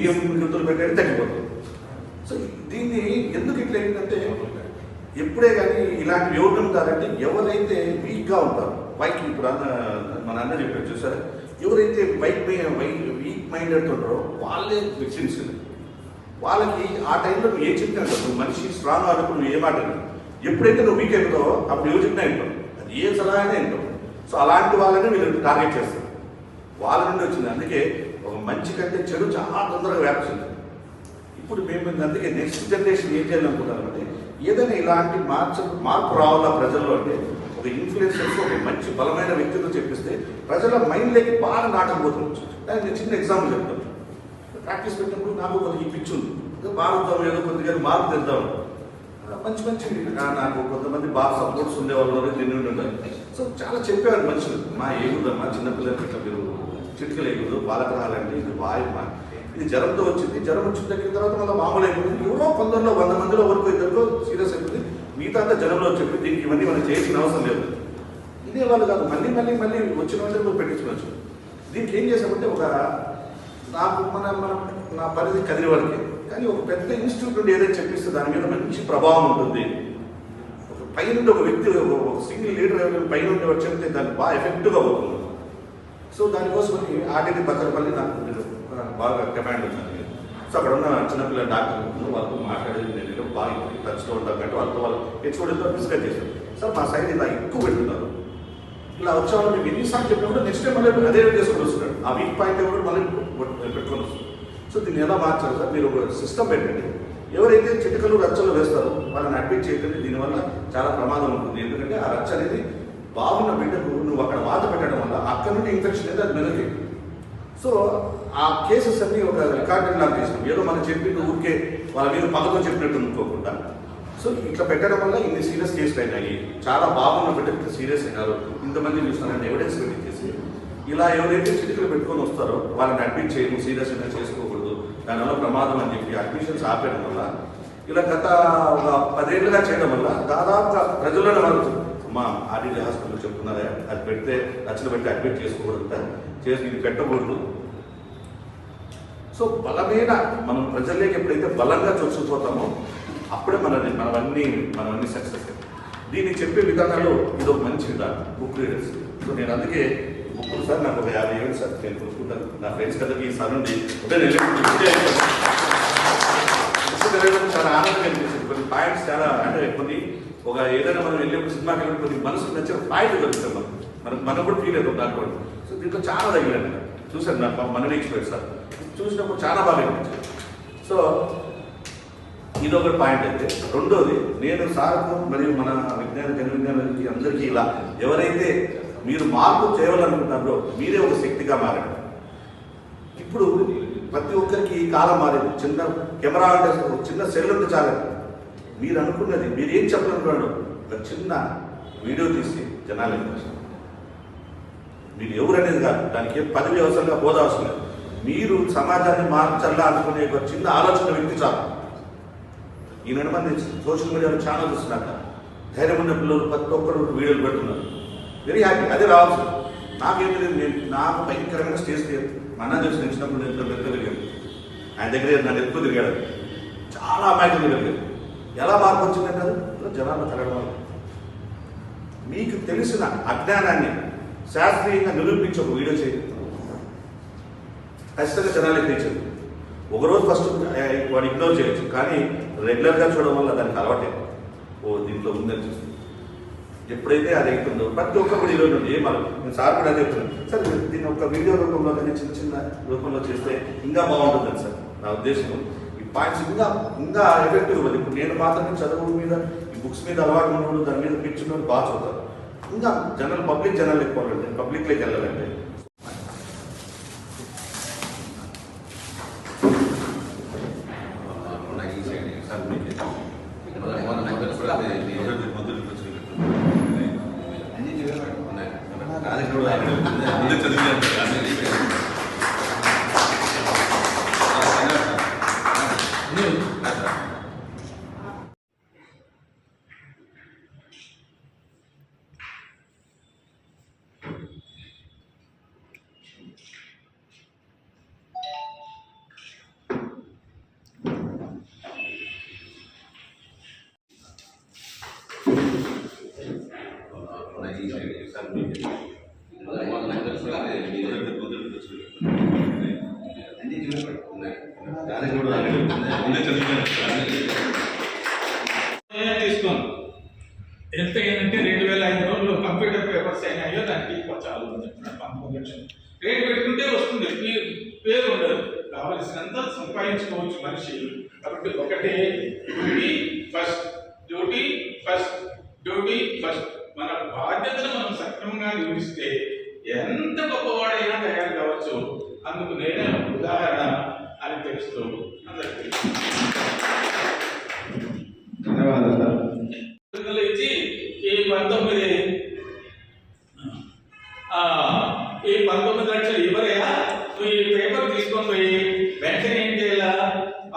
బియ్యం గింజలు పెట్టేది తగ్గిపోతుంది. సో దీన్ని ఎందుకు ఇట్లా ఏంటంటే ఎప్పుడే కానీ ఇలాంటి ఎవరు ఉంటారంటే ఎవరైతే వీక్గా ఉంటారో వైక్ ఇప్పుడు మన అన్న చెప్పారు చూసారా, ఎవరైతే వీక్ మైండెడ్ ఉంటారో వాళ్ళే విక్టిమ్స్. వాళ్ళకి ఆ టైంలో నువ్వు ఏం చెప్పినా నువ్వు మనిషి స్ట్రాంగ్ ఆడుకుని నువ్వు ఏమాట ఎప్పుడైతే నువ్వు వీక్ అయిపోతావో అప్పుడు ఎవరు చెప్పినా వింటావు, అది ఏ సలహా అయినా వింటావు. సో అలాంటి వాళ్ళని వీళ్ళు టార్గెట్ చేస్తారు. వాళ్ళ నుండి వచ్చింది. అందుకే ఒక మంచి కంటే చెడు చాలా తొందరగా వ్యాప్తుంది. ఇప్పుడు మేము అందుకే నెక్స్ట్ జనరేషన్ ఏం చేయాలనుకుంటామంటే ఏదైనా ఇలాంటి మార్పు రావాలా ప్రజల్లో అంటే ఒక ఇన్ఫ్లుయెన్సర్స్ ఒక మంచి బలమైన వ్యక్తితో చెప్పిస్తే ప్రజల మైండ్లోకి బాగా నాటకపోతుంది. దానికి నేను చిన్న ఎగ్జాంపుల్ చెప్తాను. ప్రాక్టీస్ పెట్టినప్పుడు నాకు కొద్దిగా ఈ పిచ్చి ఉంది, మారుతాం ఏదో కొద్దిగా మార్పు తెద్దాం. మంచి నాకు కొంతమంది బాగా సపోర్ట్స్ ఉండేవాళ్ళు తిని ఉండాలి. సో చాలా చెప్పేవారు మనుషులు, మా ఏగుదమ్మా చిన్నపిల్లలకి ఇట్లా మీరు చిటికలు ఏగుదు వాళ్ళకి రాలంటే ఇది వాయుమా, ఇది జ్వరంతో వచ్చింది, జ్వరం వచ్చిన తగ్గిన తర్వాత మళ్ళీ మామూలు అయిపోతుంది. ఎవరో 100 మందిలో వరకు ఇద్దరికో సీరియస్ అయిపోతుంది, మిగతా అంతా జనంలో చెప్పి దీనికి ఇవన్నీ మనం చేయాల్సిన అవసరం లేదు. ఇదే వాళ్ళు కాదు, మళ్ళీ వచ్చిన వాళ్ళే మీరు పెట్టించుకోవచ్చు. దీనికి ఏం చేసామంటే ఒక నాకు నా పరిధి కదిలేవాడికి కానీ ఒక పెద్ద ఇన్స్టిట్యూట్ నుండి ఏదైతే చెప్పిస్తే దాని మీద మంచి ప్రభావం ఉంటుంది. ఒక పైనుండి ఒక వ్యక్తి ఒక సింగిల్ లీడర్ పైన ఉండి చెప్తే దానికి బాగా ఎఫెక్టివ్గా అవుతుంది. సో దానికోసం ఆర్టీడీ బత్తరపల్లి నాకు బాగా కమాండ్ ఉంది. సో అక్కడ ఉన్న చిన్నపిల్లల డాక్టర్లు వాళ్ళతో మాట్లాడేది నేను బాగా టచ్లో ఉంటాను అంటే వాళ్ళు హెచ్ఓడితో డిస్కస్ చేశారు. సార్ మా సైడ్ ఇలా ఎక్కువ పెడుతున్నారు, ఇలా వచ్చేవాళ్ళు మేము ఎన్నిసార్లు చెప్పినప్పుడు నెక్స్ట్ టైం మళ్ళీ అదే చేసుకొని వస్తున్నాడు. ఆ వీక్ పాయింట్ కూడా మళ్ళీ పెట్టుకొని వస్తుంది. సో దీన్ని ఎలా మార్చాలి సార్, మీరు ఒక సిస్టమ్ పెట్టండి. ఎవరైతే చిటికలు రచ్చలు వేస్తారో వాళ్ళని అడ్మిట్ చేయకండి. దీనివల్ల చాలా ప్రమాదం ఉంటుంది. ఎందుకంటే ఆ రచ్చ అనేది బాగున్న బిడ్డకు నువ్వు అక్కడ వాత పెట్టడం వల్ల అక్కడ నుండి ఇన్ఫెక్షన్ అయితే అది మెరుగు. సో ఆ కేసెస్ అన్ని ఒక రికార్డెడ్ లాగా చేసినాం. ఏదో మనం చెప్పిన ఊరికే వాళ్ళ మీద పగతో చెప్పినట్టు అనుకోకుండా. సో ఇట్లా పెట్టడం వల్ల ఇన్ని సీరియస్ కేసులు అయినాయి. చాలా బాగున్న బిడ్డకి సీరియస్ అయినారు. ఇంతమంది చూస్తానని ఎవిడెన్స్ పెట్టించేసి ఇలా ఎవరైతే చిటికలు పెట్టుకొని వస్తారో వాళ్ళని అడ్మిట్ చేయడం, సీరియస్ అయినా చేసుకోకూడదు, దానివల్ల ప్రమాదం అని చెప్పి అడ్మిషన్స్ ఆపేయడం వల్ల ఇలా గత ఒక 10 ఏళ్ళుగా చేయడం వల్ల దాదాపుగా ప్రజల్లోనే వాళ్ళు మా ఆర్టీడీ హాస్పిటల్ చెప్తున్నారా అది పెడితే రచన పెట్టి అడ్మిట్ చేసుకోకూడదు, ఇది పెట్టకూడదు. సో బలమైన మనం ప్రజల్లోకి ఎప్పుడైతే బలంగా చొచ్చుకుపోతామో అప్పుడే మనవన్నీ సక్సెస్. దీన్ని చెప్పే విధానాలు ఇది ఒక మంచి విధానం బుక్ రీడర్స్. సో నేను అందుకే బుక్కులు సార్ నాకు ఒక 50 ఏళ్ళు సార్ నేను కొనుక్కుంటాను. నా ఫ్రెండ్స్ కదకి ఈ సార్ నుండి చాలా ఆనందంగా అనిపిస్తుంది. కొన్ని పాయింట్స్ చాలా అంటే కొన్ని ఒక ఏదైనా మనం వెళ్ళేప్పుడు సినిమాకి వెళ్ళి కొన్ని మనసుకు నచ్చిన పాయింట్ దొరుకుతాం మనం కూడా ఫీల్ అవుతాం దాంట్లో. సో దీంట్లో చాలా తగిలాను చూసాను. నాకు మనని ఎక్స్పీరియన్స్ సార్ చూసినప్పుడు చాలా బాగా అనిపించింది. సో ఇదొకటి పాయింట్ అయితే. రెండోది నేను సార్కు మరియు మన జన విజ్ఞానానికి అందరికీ ఇలా ఎవరైతే మీరు మార్పు చేయాలనుకుంటున్నారో మీరే ఒక శక్తిగా మారండి. ఇప్పుడు ప్రతి ఒక్కరికి కాలం మారేది. చిన్న కెమెరా అంటే చిన్న సెల్ ఉంటే చాలండి. మీరు అనుకున్నది మీరు ఏం చెప్పాలనుకున్నాడు ఒక చిన్న వీడియో తీసి జనాలు మీరు ఎవరు అనేది కాదు, దానికి పదవి అవసరంగా హోదా అవసరం లేదు. మీరు సమాజాన్ని మార్చాలా అనుకునే ఒక చిన్న ఆలోచన వ్యక్తి చాలు. ఈ మంది సోషల్ మీడియాలో ఛానల్ చూస్తున్నారు, ధైర్యం ఉన్న పిల్లలు ప్రతి ఒక్కరు వీడియోలు పెడుతున్నారు. వెరీ హ్యాపీ, అదే రావచ్చు. నాకేమి లేదు, నాకు భయంకరమైన స్టేజ్ లేదు. మన చూసి నిలిచినప్పుడు నేను పెద్ద తిరిగాను, ఆయన దగ్గర నన్ను ఎక్కువ తిరిగాడు. చాలా అమాయకులు తిరిగాడు. ఎలా మార్పు వచ్చిందంటారు జనాలు కలగడం వల్ల. మీకు తెలిసిన అజ్ఞానాన్ని శాస్త్రీయంగా నిరూపించి ఒక వీడియో చేయండి, ఖచ్చితంగా జనాలు ఎక్కించదు. ఒకరోజు ఫస్ట్ వాడు ఇగ్నోర్ చేయొచ్చు, కానీ రెగ్యులర్గా చూడడం వల్ల దానికి అలవాటే. దీంట్లో ఉందని చూస్తుంది. ఎప్పుడైతే అది అవుతుందో ప్రతి ఒక్క వీడియోలో నుండి నేను సార్ కూడా అదే చెప్తున్నాను సార్, దీన్ని ఒక వీడియో రూపంలో కానీ చిన్న రూపంలో చేస్తే ఇంకా బాగుంటుందని సార్ నా ఉద్దేశం. ఈ పాయింట్స్ ఇంకా ఎఫెక్టివ్ ఉంది. ఇప్పుడు నేను మాత్రమే చదువు మీద ఈ బుక్స్ మీద అలవాటు ఉన్నవాడు దాని మీద పిచ్చున్నవాడు బాగా చదువుతారు. ఇంకా పబ్లిక్ జనాలు ఎక్కువ పబ్లిక్లోకి వెళ్ళాలంటే తీసుకోండి. ఎంత ఏంటంటే 2500 రోజులు కంప్యూటర్ పేపర్స్ అయినాయో దానికి చాలా చెప్తున్నాడు 19 లక్షలు. రేట్ పెట్టుకుంటే వస్తుంది, పేరు ఉండదు. కావలసినంత సంపాదించుకోవచ్చు మనిషి. కాబట్టి ఒకటే duty first, duty first, duty first. మన బాధ్యతను మనం సక్రమంగా నిర్వహిస్తే ఎంత గొప్పవాడైనా తయారు కావచ్చు. అందుకు నేనే ఉదాహరణ అని తెలుస్తూ అందరికీ ధన్యవాదాలు. ఇచ్చి ఈ 19 లక్షలు ఇవ్వరయా, నువ్వు ఈ పేపర్ తీసుకొని పోయి వెంటనే ఏం చేయాలా,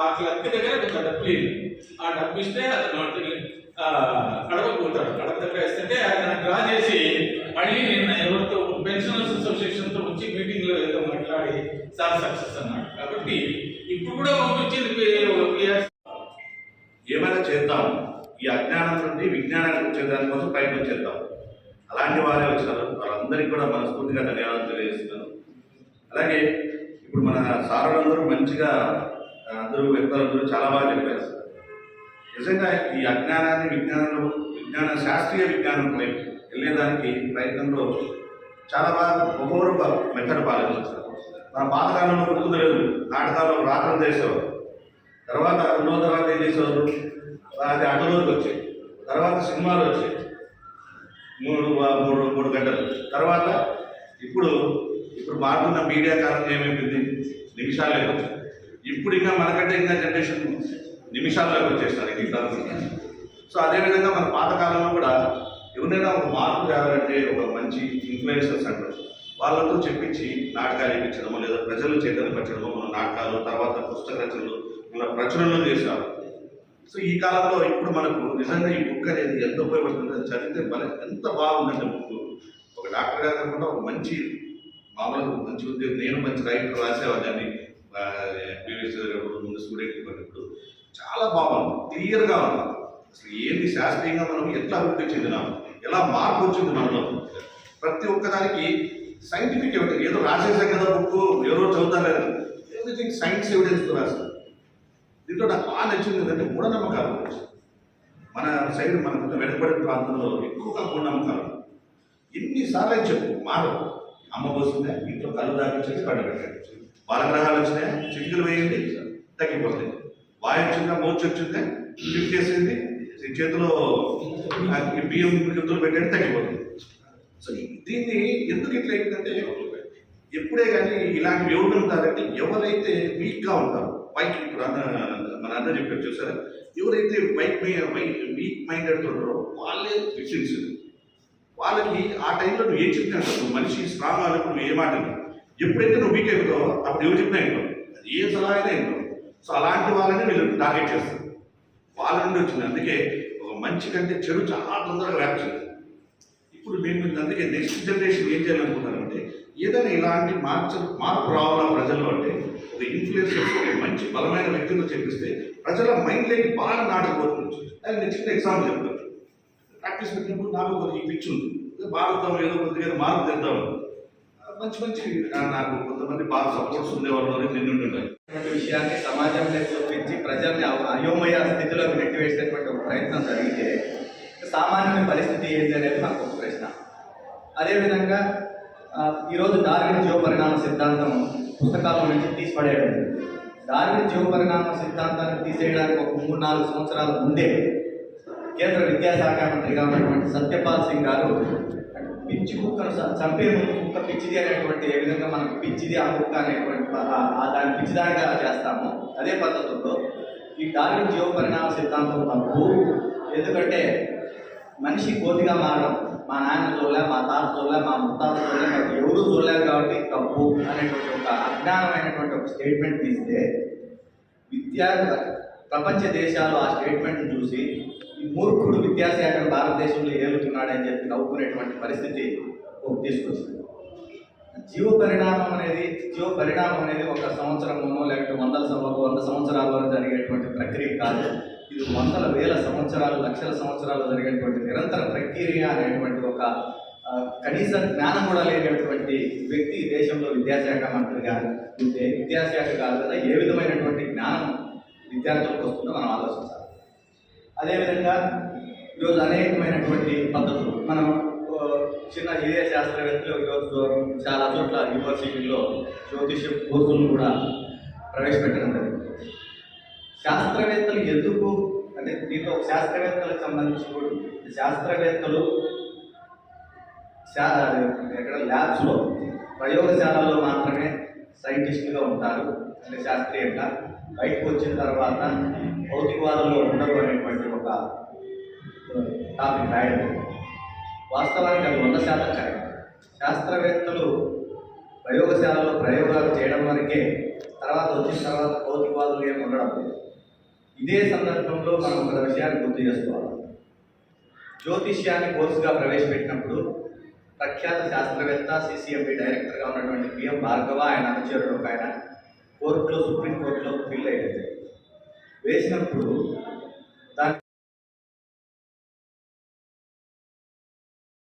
ఆ క్లర్క్ దగ్గర ఒక డబ్బు లేదు, ఆ డబ్బు ఇస్తే అతను కడవపోతాడు. కడప దగ్గర ఇస్తుంటే ఆయన డ్రా చేసి మళ్ళీ నిన్న ఎవరితో పెన్షనర్స్ అసోసియేషన్తో వచ్చి మీటింగ్లో ఏదో మాట్లాడి సార్ సక్సెస్ అన్నాడు. కాబట్టి ఇప్పుడు కూడా పంపించింది ఏమైనా చేద్దాం, ఈ అజ్ఞానం నుండి విజ్ఞానానికి వచ్చేదాని కోసం ప్రయత్నం చేద్దాం. అలాంటి వారే వచ్చారు, వాళ్ళందరికీ కూడా మనస్ఫూర్తిగా ధన్యవాదాలు తెలియజేస్తున్నాను. అలాగే ఇప్పుడు మన సారులందరూ మంచిగా అందరూ వ్యక్తులందరూ చాలా బాగా చెప్పారు. నిజంగా ఈ అజ్ఞానాన్ని విజ్ఞాన శాస్త్రీయ విజ్ఞానం వైపు వెళ్ళేదానికి ప్రయత్నంలో చాలా బాగా ఒక్కొక్క మెథడ్ పాలించారు. మన పాతకాలంలో గుర్తులేదు, నాటకాల్లో రాత్రం చేసేవారు, తర్వాత ఏం చేసేవారు, అది అడ్డలోకి వచ్చాయి, తర్వాత సినిమాలు వచ్చాయి 3 గంటలు. తర్వాత ఇప్పుడు మారుతున్న మీడియా కాలం ఏమైపోయింది, నిమిషాలే వచ్చాయి. ఇప్పుడు ఇంకా మనకంటే ఇంకా జనరేషన్ నిమిషాల్లోకి వచ్చేస్తారు ఈ కాలం. సో అదేవిధంగా మన పాతకాలంలో కూడా ఎవరైనా ఒక మార్పు తేవాలంటే ఒక మంచి ఇన్ఫ్లుయెన్సర్స్ అంటారు, వాళ్ళతో చెప్పించి నాటకాలు వేయించడమో లేదా ప్రజలు చైతన్యపరచడమో మన నాటకాలు, తర్వాత పుస్తక రచనలు మన ప్రచురణలు చేశారు. సో ఈ కాలంలో ఇప్పుడు మనకు నిజంగా ఈ బుక్ అనేది ఎంత ఉపయోగపడుతుంది, అది చదివితే ఎంత బాగుందంటే బుక్. ఒక డాక్టర్గా కాకుండా ఒక మంచి మామూలుగా మంచి ఉద్యోగం, నేను మంచి రైటర్ రాసేవాడిని ముందు స్టూడెంట్ ఇప్పుడు చాలా బాగుంది, క్లియర్గా ఉంది. అసలు ఏంది శాస్త్రీయంగా మనం ఎట్లా అభివృద్ధి చెందినాము, ఎలా మార్పు వచ్చింది మనలో, ప్రతి ఒక్కదానికి సైంటిఫిక్ ఎవిడెన్స్. ఏదో రాసేసాం కదా బుక్ ఎవరో చదువుతారు, ఎవ్రీథింగ్ సైన్స్ ఎవిడెన్స్తో రాశారు. దీంట్లో నాకు బాగా నచ్చింది ఏంటంటే మూఢనమ్మకాలు. మన సైడ్ మన వెనుకబడిన ప్రాంతంలో ఎక్కువగా మూఢనమ్మకాలు. ఎన్నిసార్లు అని చెప్పు మారవు. అమ్మ పోసిందే, ఇంట్లో కళ్ళు దాకించేసి పండు పెట్టండి, బాలగ్రహాలు వచ్చినాయా చిటికలు వేయండి తగ్గిపోతాయి, వాయు వచ్చిందా మోర్చి వచ్చిందే లిఫ్ట్ చేసేది, చేతిలో బియ్యం కిందలు పెట్టండి తగ్గిపోతుంది. సో దీన్ని ఎందుకు ఇట్లా ఏంటంటే ఎప్పుడే కానీ ఇలాంటివి ఎవరు ఉంటారంటే ఎవరైతే వీక్గా ఉంటారో, పైకి ఇప్పుడు మన అన్న చెప్పారు చూసారా, ఎవరైతే వీక్ మైండెడ్ ఉంటారో వాళ్ళే విషన్స్. వాళ్ళకి ఆ టైంలో నువ్వు ఏం చెప్పినా నువ్వు మనిషి స్ట్రాంగ్ అయినప్పుడు నువ్వు ఏ మాట ఎప్పుడైతే నువ్వు వీక్ అయిపోతావో అప్పుడు ఎవరు చెప్పినా ఇంటావు, అది ఏ సలహా అయినా ఇంటావు. సో అలాంటి వాళ్ళని వీళ్ళు టార్గెట్ చేస్తారు, వాళ్ళ నుండి వచ్చింది. అందుకే ఒక మంచి కంటే చెడు చాలా తొందరగా వ్యాప్తుంది. ఇప్పుడు మేము అందుకే నెక్స్ట్ జనరేషన్ ఏం చేయాలనుకుంటారంటే ఏదైనా ఇలాంటి మార్పు రావాలా ప్రజల్లో అంటే ఒక ఇన్ఫ్లుయెన్సర్స్ ఒక మంచి బలమైన వ్యక్తులు చెప్పిస్తే ప్రజల మైండ్లోకి బాగా నాటకపోతుంది. అది నేను చిన్న ఎగ్జాంపుల్ చెప్తాను. ప్రాక్టీస్ పెట్టినప్పుడు నాకు కొద్దిగా పిచ్చి ఉంది, భారతం ఏదో కొద్దిగా మార్పు తెద్దాం, మంచి నాకు కొంతమంది బాగా సపోర్ట్స్ ఉండేవాళ్ళు నిన్నుంటాయి. విషయాన్ని సమాజంలో చూపించి ప్రజల్ని అయోమయ స్థితిలోకి నెట్టివేసేటువంటి ఒక ప్రయత్నం జరిగితే సామాన్య పరిస్థితి ఏంటి అనేది నాకు ఒక ప్రశ్న. అదేవిధంగా ఈరోజు డార్విన్ జీవపరిణామ సిద్ధాంతం పుస్తకాల నుంచి తీసిపడేయడం. డార్విన్ జీవపరిణామ సిద్ధాంతాన్ని తీసేయడానికి ఒక 3-4 సంవత్సరాల ముందే కేంద్ర విద్యాశాఖ మంత్రిగా ఉన్నటువంటి సత్యపాల్ సింగ్ గారు పిచ్చి కుక్కను చంపే ముందు కుక్క పిచ్చిది అనేటువంటి ఏ విధంగా మనకు పిచ్చిది ఆ కుక్క అనేటువంటి దాన్ని పిచ్చిదానిగా చేస్తాము, అదే పద్ధతుల్లో ఈ డార్విన్ జీవపరిణామ సిద్ధాంతం తప్పు. ఎందుకంటే మనిషి కోతిగా మారడం మా నాన్న చూడలే, మా తాత చూడలే, మా ముత్తాత చూడలే, మాకు ఎవరూ చూడలేదు కాబట్టి తప్పు అనేటువంటి ఒక అజ్ఞానమైనటువంటి ఒక స్టేట్మెంట్ తీస్తే ప్రపంచ దేశాలు ఆ స్టేట్మెంట్ని చూసి ఈ మూర్ఖుడు విద్యాశాఖను భారతదేశంలో ఏలుతున్నాడని చెప్పి నవ్వుకునేటువంటి పరిస్థితి తీసుకొచ్చింది. జీవపరిణామం అనేది ఒక సంవత్సరంలోనో లేకపోతే 100 సంవత్సరాల్లో జరిగేటువంటి ప్రక్రియ కాదు. ఇది 100,000 సంవత్సరాలు, లక్షల సంవత్సరాలు జరిగేటువంటి నిరంతర ప్రక్రియ అనేటువంటి ఒక కనీస జ్ఞానం కూడా లేనటువంటి వ్యక్తి ఈ దేశంలో విద్యాశాఖ మంత్రిగా ఉంటే విద్యాశాఖ కాదు కదా ఏ విధమైనటువంటి జ్ఞానం విద్యార్థులకు వస్తుందో మనం ఆలోచించాలి. అదేవిధంగా ఈరోజు అనేకమైనటువంటి పద్ధతులు మనం చిన్న ఇదే శాస్త్రవేత్తలు ఈరోజు చాలా చోట్ల యూనివర్సిటీల్లో జ్యోతిష్య కోర్సులను కూడా ప్రవేశపెట్టడం జరిగింది. శాస్త్రవేత్తలు ఎందుకు అంటే దీంట్లో శాస్త్రవేత్తలకు సంబంధించి కూడా శాస్త్రవేత్తలు ఎక్కడ ల్యాబ్స్లో ప్రయోగశాలలో మాత్రమే సైంటిస్టులుగా ఉంటారు అంటే శాస్త్రీయంగా బయటకు వచ్చిన తర్వాత భౌతికవాదంలో ఉండరు అనేటువంటి ఒక టాపిక్ రాయడం వాస్తవానికి అది 100% కరెక్ట్. శాస్త్రవేత్తలు ప్రయోగశాలలో ప్రయోగాలు చేయడం వరకే, తర్వాత వచ్చిన తర్వాత భౌతికవాదులు ఏమి ఉండడం లేదు. ఇదే సందర్భంలో మనం ఒక విషయాన్ని గుర్తు చేసుకోవాలి. జ్యోతిష్యాన్ని కోర్సుగా ప్రవేశపెట్టినప్పుడు ప్రఖ్యాత శాస్త్రవేత్త సిసిఎంబి డైరెక్టర్గా ఉన్నటువంటి పిఎం భార్గవ ఆయన అనుచరుడు ఒక ఆయన కోర్టులో సుప్రీంకోర్టులో ఫిల్ అయ్యేది వేసినప్పుడు